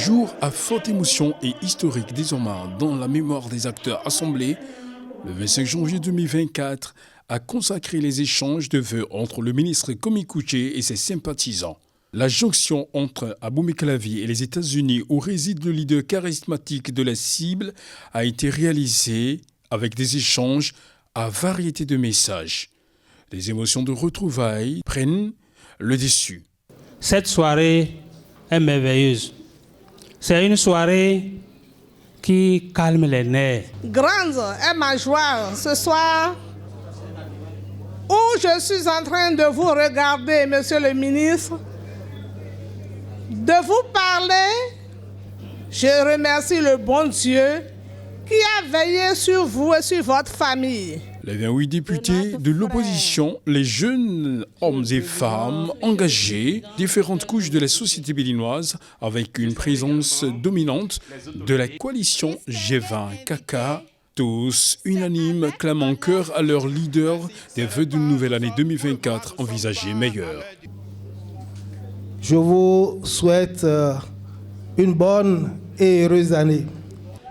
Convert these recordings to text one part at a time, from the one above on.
Jour à forte émotion et historique désormais dans la mémoire des acteurs assemblés, le 25 janvier 2024 a consacré les échanges de vœux entre le ministre Kwame Kouché et ses sympathisants. La jonction entre Abomey-Calavi et les États-Unis, où réside le leader charismatique de la cible, a été réalisée avec des échanges à variété de messages. Les émotions de retrouvailles prennent le dessus. Cette soirée est merveilleuse. C'est une soirée qui calme les nerfs. Grande est ma joie ce soir où je suis en train de vous regarder, monsieur le ministre, de vous parler. Je remercie le bon Dieu qui a veillé sur vous et sur votre famille. Les 28 députés de l'opposition, les jeunes hommes et femmes engagés, différentes couches de la société béninoise, avec une présence dominante de la coalition G20-CACA, tous unanimes clamant chœur à leur leader des vœux d'une nouvelle année 2024 envisagée meilleure. Je vous souhaite une bonne et heureuse année.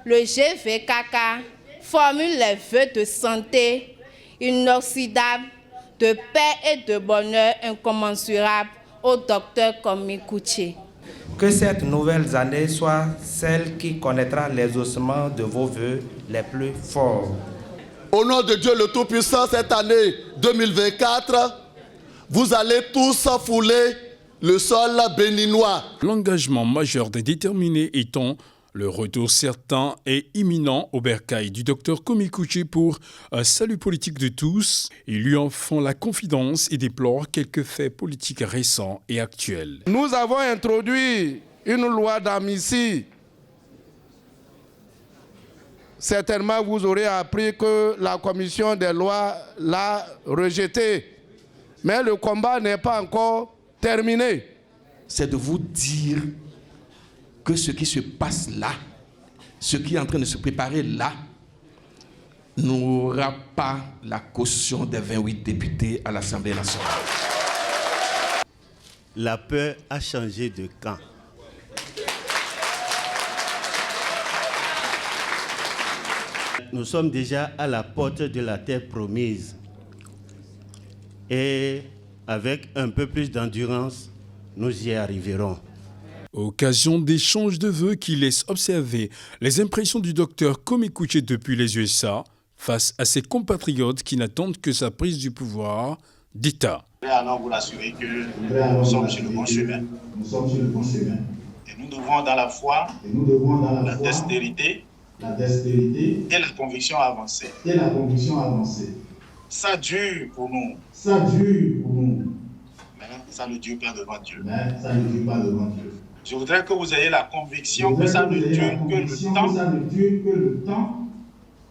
Le G20-CACA formule les vœux de santé inoxydable, de paix et de bonheur incommensurable au docteur Kwame Kouché. Que cette nouvelle année soit celle qui connaîtra l'exaucement de vos vœux les plus forts. Au nom de Dieu le Tout-Puissant, cette année 2024, vous allez tous fouler le sol béninois. L'engagement majeur des déterminés étant le retour certain et imminent au bercail du docteur Kwame Kouché pour un salut politique de tous. Ils lui en font la confidence et déplorent quelques faits politiques récents et actuels. Nous avons introduit une loi d'amnistie. Certainement, vous aurez appris que la commission des lois l'a rejetée. Mais le combat n'est pas encore terminé. C'est de vous dire que ce qui se passe là, ce qui est en train de se préparer là, n'aura pas la caution des 28 députés à l'Assemblée nationale. La peur a changé de camp. Nous sommes déjà à la porte de la terre promise. Et avec un peu plus d'endurance, nous y arriverons. Occasion d'échanges de vœux qui laissent observer les impressions du docteur Kwame Kouché depuis les USA face à ses compatriotes qui n'attendent que sa prise du pouvoir d'État. Je voudrais alors vous assurer que nous sommes sur le bon chemin. Et nous devons dans la foi, la dextérité et la conviction avancer. Ça dure pour nous. Mais ça ne dure pas devant Dieu. Je voudrais que vous ayez la conviction que ça ne dure que le temps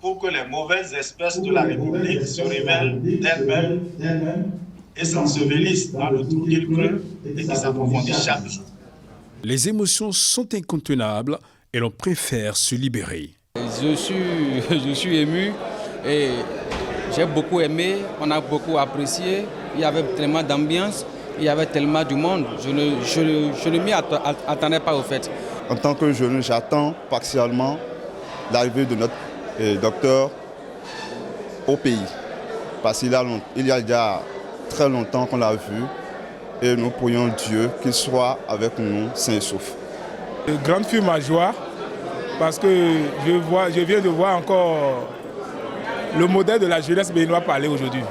pour que les mauvaises espèces de la République se révèlent d'elles-mêmes et s'ensevelissent dans le trou qu'ils creusent et qui s'approfondissent chaque jour. Les émotions sont incontenables et l'on préfère se libérer. Je suis ému et j'ai beaucoup aimé, on a beaucoup apprécié, il y avait tellement d'ambiance. Il y avait tellement de monde, je ne m'y attendais pas au fait. En tant que jeune, j'attends partiellement l'arrivée de notre docteur au pays. Parce qu'il y a déjà très longtemps qu'on l'a vu et nous prions Dieu qu'il soit avec nous sain et sauf. Grande fut ma joie parce que je viens de voir encore le modèle de la jeunesse béninoise parler aujourd'hui.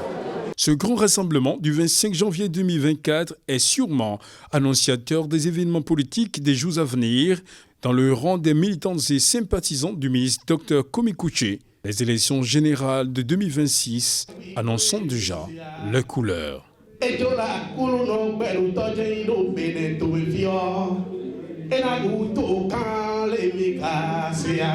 Ce grand rassemblement du 25 janvier 2024 est sûrement annonciateur des événements politiques des jours à venir dans le rang des militants et sympathisants du ministre Dr Kwame Kouché. Les élections générales de 2026 annonçant déjà leur couleur. Ena guto kan le mi kasia.